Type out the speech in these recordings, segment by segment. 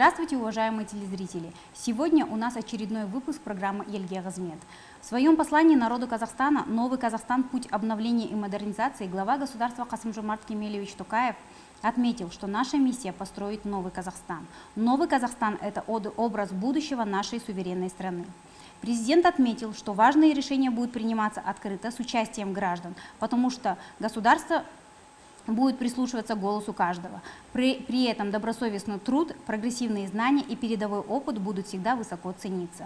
Здравствуйте, уважаемые телезрители! Сегодня у нас очередной выпуск программы «Елге Газмет». В своем послании народу Казахстана «Новый Казахстан. Путь обновления и модернизации» глава государства Касым-Жомарт Кемелевич Токаев отметил, что наша миссия – построить новый Казахстан. Новый Казахстан – это образ будущего нашей суверенной страны. Президент отметил, что важные решения будут приниматься открыто с участием граждан, потому что государство будет прислушиваться к голосу каждого. При этом добросовестный труд, прогрессивные знания и передовой опыт будут всегда высоко цениться.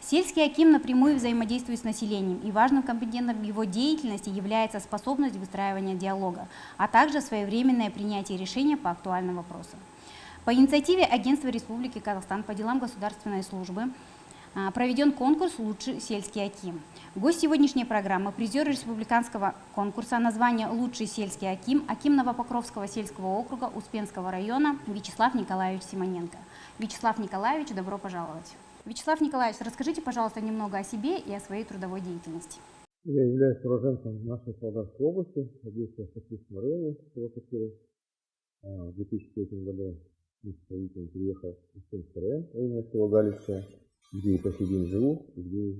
Сельский аким напрямую взаимодействует с населением, и важным компонентом его деятельности является способность выстраивания диалога, а также своевременное принятие решения по актуальным вопросам. По инициативе Агентства Республики Казахстан по делам государственной службы проведен конкурс «Лучший сельский аким». Гость сегодняшней программы – призер республиканского конкурса, название «Лучший сельский аким», аким Новопокровского сельского округа Успенского района Вячеслав Николаевич Симоненко. Вячеслав Николаевич, добро пожаловать. Вячеслав Николаевич, расскажите, пожалуйста, немного о себе и о своей трудовой деятельности. Я являюсь уроженцем нашей Павлодарской области, родился в Софийском районе, в 2003 году представителем переехал в Успенский район, именно село Галицкое, где и по сей день живу, где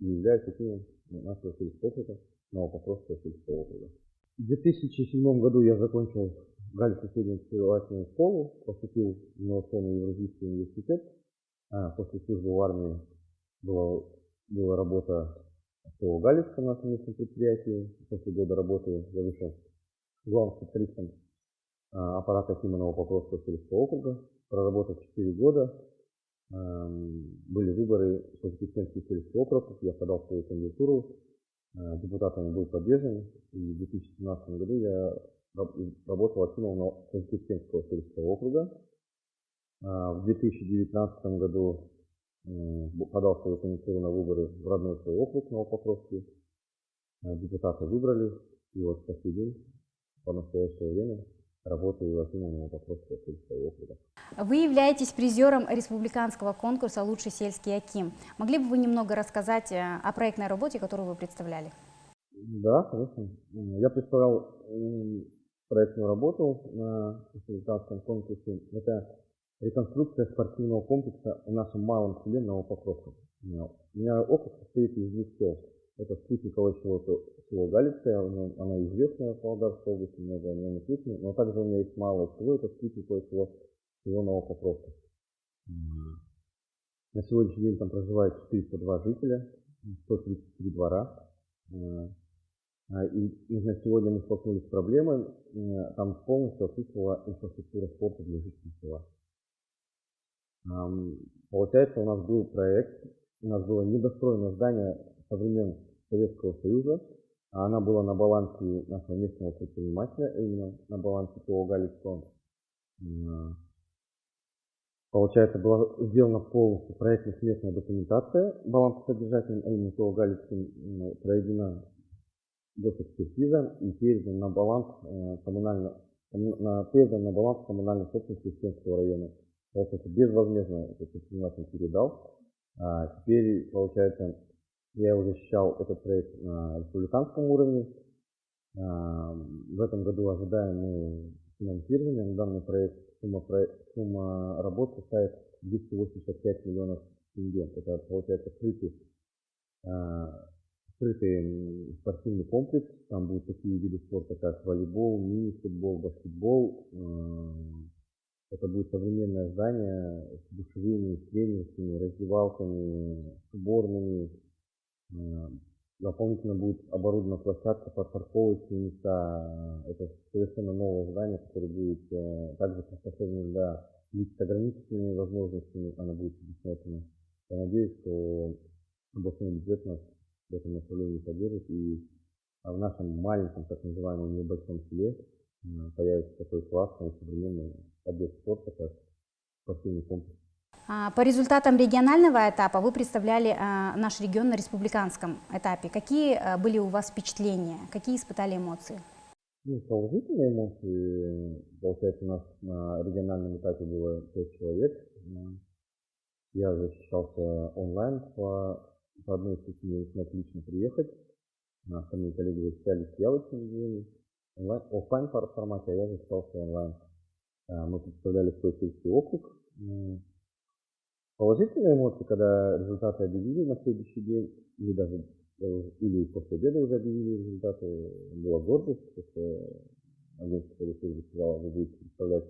и являюсь акимом нашего сельского округа, Новопокровского сельского округа. В 2007 году я закончил Галицкую среднюю образовательную школу, поступил в инновационный Евразийский университет. После службы в армии была работа в Галицком нашем местном предприятии. После года работы я вышел главным специалистом аппарата акима Новопокровского сельского округа. Проработал 4 года. Были выборы в Козыкевский сельский округ, я подал свою кандидатуру, депутатами был поддержан, и в 2017 году я работал акимом Козыкевского сельского округа. В 2019 году подал свою кандидатуру на выборы в родной свой округ Новопокровский. Депутаты выбрали, и вот по сей день, по настоящее время, работаю акимом Новопокровского сельского округа. Вы являетесь призером республиканского конкурса «Лучший сельский аким». Могли бы вы немного рассказать о проектной работе, которую вы представляли? Да, конечно. Я представлял проектную работу на республиканском конкурсе. Это реконструкция спортивного комплекса в нашем малом селе Новопокровском. У меня округ состоит из 2 сел. Это спутниковое село Галицкое, оно известное в Павлодарской области, много о нем известно, но также у меня есть малое село, это спутниковое село Новопокровка. На сегодняшний день там проживает 402 жителя, 133 двора. И на сегодня мы столкнулись с проблемой, там полностью отсутствовала инфраструктура спорта для жителей села. Получается, у нас был проект, у нас было недостроенное здание со времен Советского Союза, а она была на балансе нашего местного предпринимателя, именно на балансе ТО Галицкого. Получается, была сделана полностью проектно-сметная документация балансосодержательным, а именно ТО Галицким, проведена госэкспертиза и передан на баланс коммунальной собственности Успенского района. Получается, безвозмездно этот предприниматель передал. Теперь, получается, я уже защищал этот проект на республиканском уровне. В этом году ожидаем мы финансирования на данный проект. Сумма работы составит 285 миллионов тенге. Это, получается, открытый спортивный комплекс. Там будут такие виды спорта, как волейбол, мини-футбол, баскетбол. Это будет современное здание с душевыми, тренерскими, раздевалками, уборными. Дополнительно будет оборудована площадка под парковочные места. Это совершенно новое здание, которое будет также приспособлено для лиц с ограниченными возможностями. Оно будет обязательно. Я надеюсь, что областной бюджет нас в этом направлении поддержит. И в нашем маленьком, так называемом, небольшом селе появится такой классный современный объект спорта, как спортивный комплекс. По результатам регионального этапа вы представляли наш регион на республиканском этапе. Какие были у вас впечатления, какие испытали эмоции? Положительные эмоции. Получается, у нас на региональном этапе было 5 человек. Я защищался онлайн по одной причине, не смог лично приехать. Остальные коллеги защищались в явочном режиме, оффлайн формате, а я защищался онлайн. Мы представляли свой сельский округ. Положительные эмоции, когда результаты объявили на следующий день, или даже или после обеда уже объявили результаты, была гордость, потому что агентство по ресурсу сказала, вы будете представлять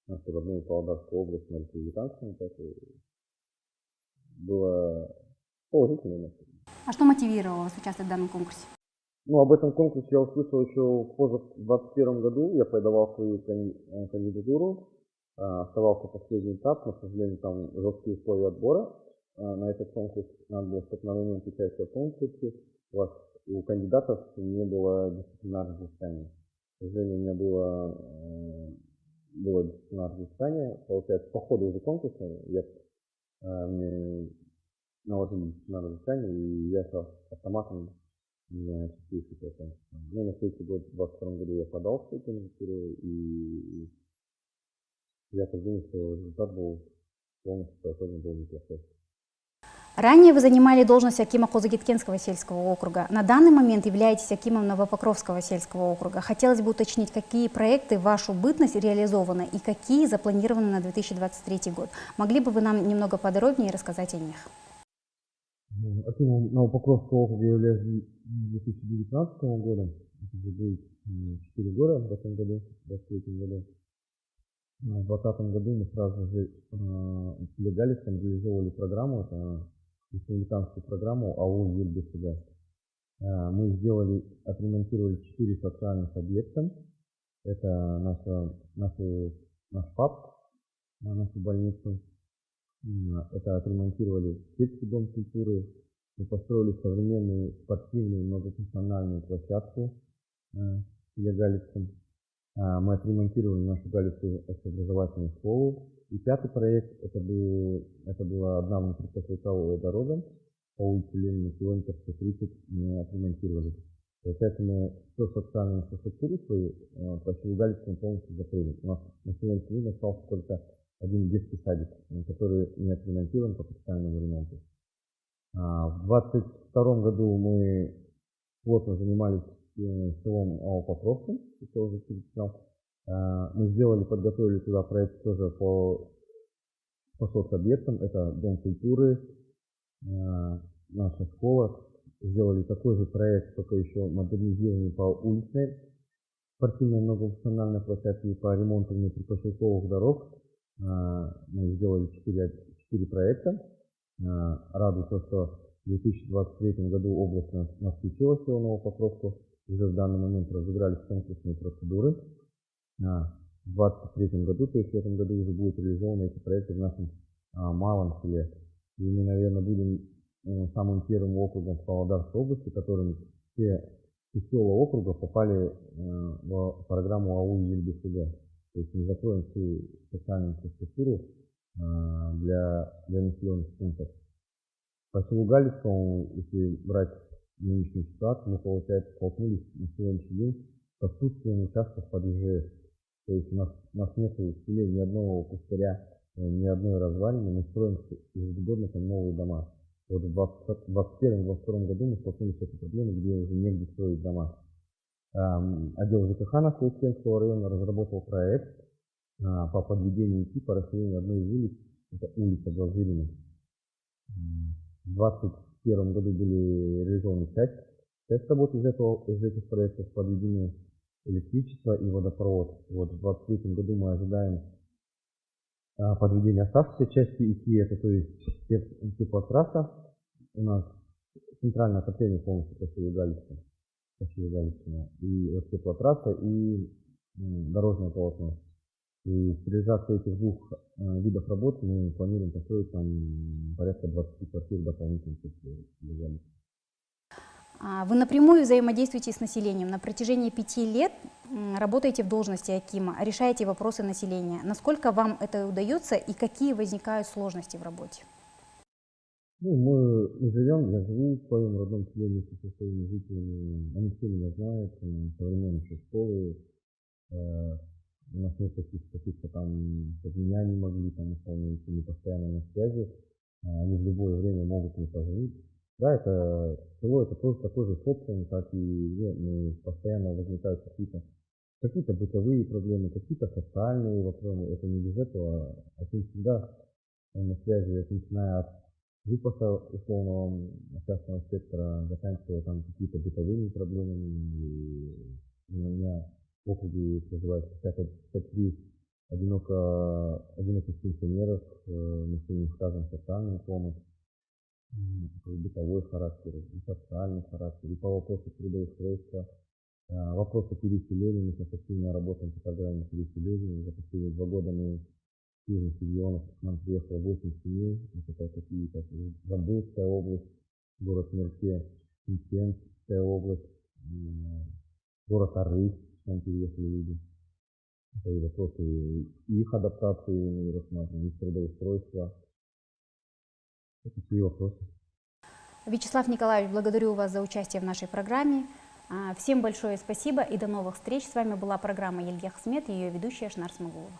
нашу родную Павлодарскую область на республиканском этапе. Было положительное эмоции. А что мотивировало вас участвовать в данном конкурсе? Ну, об этом конкурсе я услышал еще в 2021 году. Я подавал свою кандидатуру. Оставался последний этап, но, к сожалению, там жесткие условия отбора на этот конкурс. Надо было, чтобы на момент участия в конкурсе у кандидатов не было дисциплинарных взысканий. К сожалению, у меня было дисциплинарное взыскание. Получается, по ходу уже конкурса мне наложили дисциплинарное взыскание, и я автоматом не осуществился этого конкурса. Ну, на следующий год, в 2022 году, я подал свою кандидатуру, и я так думаю, что результат был полностью подготовлен, был неплохой. Ранее вы занимали должность акима Козыгеткенского сельского округа. На данный момент являетесь акимом Новопокровского сельского округа. Хотелось бы уточнить, какие проекты в вашу бытность реализованы и какие запланированы на 2023 год. Могли бы вы нам немного подробнее рассказать о них? Акимом Новопокровского округа являюсь с 2019 года. Это уже будет 4 года в этом году, в 2023 году. В 2020 году мы сразу же с Легалисом реализовывали программу, это республиканскую программу АУ Ельбесуга. Мы отремонтировали 4 социальных объекта. Это наш ПАП, нашу больницу. Это отремонтировали детский дом культуры. Мы построили современную спортивную многофункциональную площадку с Легалисом. Мы отремонтировали нашу Галицкую общеобразовательную школу. И 5-й проект, это была одна внутрипоселковая дорога по улице Ленина, километр 130 мы отремонтировали. Получается, мы все социальную инфраструктуру свою по всему Галицкому полностью закрыли. У нас на сегодняшний день остался только один детский садик, который не отремонтирован по капитальному ремонту. В 2022 году мы плотно занимались селом Покровском, я уже перечислял. Мы подготовили туда проект тоже по соцобъектам. Это Дом культуры, наша школа. Сделали такой же проект, только еще модернизированный по уличной спортивной многофункциональной площадке и по ремонту внутрипоселковых дорог. Мы сделали 4 проекта. Радует то, что в 2023 году область нас включила в село Новопокровку. Уже в данный момент разыгрались конкурсные процедуры. В 2023 году, то есть в этом году уже будут реализованы эти проекты в нашем малом селе. И мы, наверное, будем самым первым округом в Павлодарской области, которым все села округа попали в программу АУ Ельбесуга. То есть мы закроем всю социальную инфраструктуру для населенных пунктов. По селу Галицкому, если брать нынешнюю ситуацию, мы, получается, столкнулись на сегодняшний день с отсутствием участков под ИЖС. То есть у нас нет в селе ни одного пустыря, ни одной развалины. Мы строим ежегодно там новые дома. Вот в 2021-2022 году мы столкнулись с этой проблемой, где уже негде строить дома. Отдел ЖКХ нашего Успенского района разработал проект по подведению и по расширению одной из улиц, это улица Глазырина. В 2021 году были реализованы часть работ из этих проектов, подведение электричества и водопровод. Вот в 2023 году мы ожидаем подведения оставшейся части ИКИ, это то есть теплотрасса. У нас центральное отопление полностью по селу Галицкому. И вот теплотрасса и дорожное полотно. И с реализацией этих двух видов работ мы планируем построить там порядка 20 квартир дополнительных. Вы напрямую взаимодействуете с населением. На протяжении 5 лет работаете в должности акима, решаете вопросы населения. Насколько вам это удается и какие возникают сложности в работе? Ну, я живу в своем родном селе со своими жителями. Они все меня знают, современные школы. У нас нет каких-то там, чтобы меня не могли, там, условно, не постоянно на связи. Они в любое время могут мне позвонить. Да, это село, это тоже такой же социум, как и постоянно возникают какие-то какие-то бытовые проблемы, какие-то социальные вопросы. Это не без этого. А ты всегда на связи, это начиная от выпуска условного частного сектора, заканчивая там какие-то бытовыми проблемами. И у меня в округе проживает 53 одиноких пенсионеров, населенных стажем социальной помощи, бытовой характер, и социальный характер, и по вопросу трудоустройства, вопросы переселения. Мы сейчас активно работаем по программе переселения. За последние 2 года мы в южных регионах к нам приехало 8 семей. Это такие, как Жамбылская область, город Мерке, Миченская область, город Арыш, к нам переехали люди. Это и вопросы их адаптации мы рассматриваем, их трудоустройства. Это такие вопросы. Вячеслав Николаевич, благодарю вас за участие в нашей программе. Всем большое спасибо и до новых встреч. С вами была программа Ельгия Хасмет и ее ведущая Шнар Смагулова.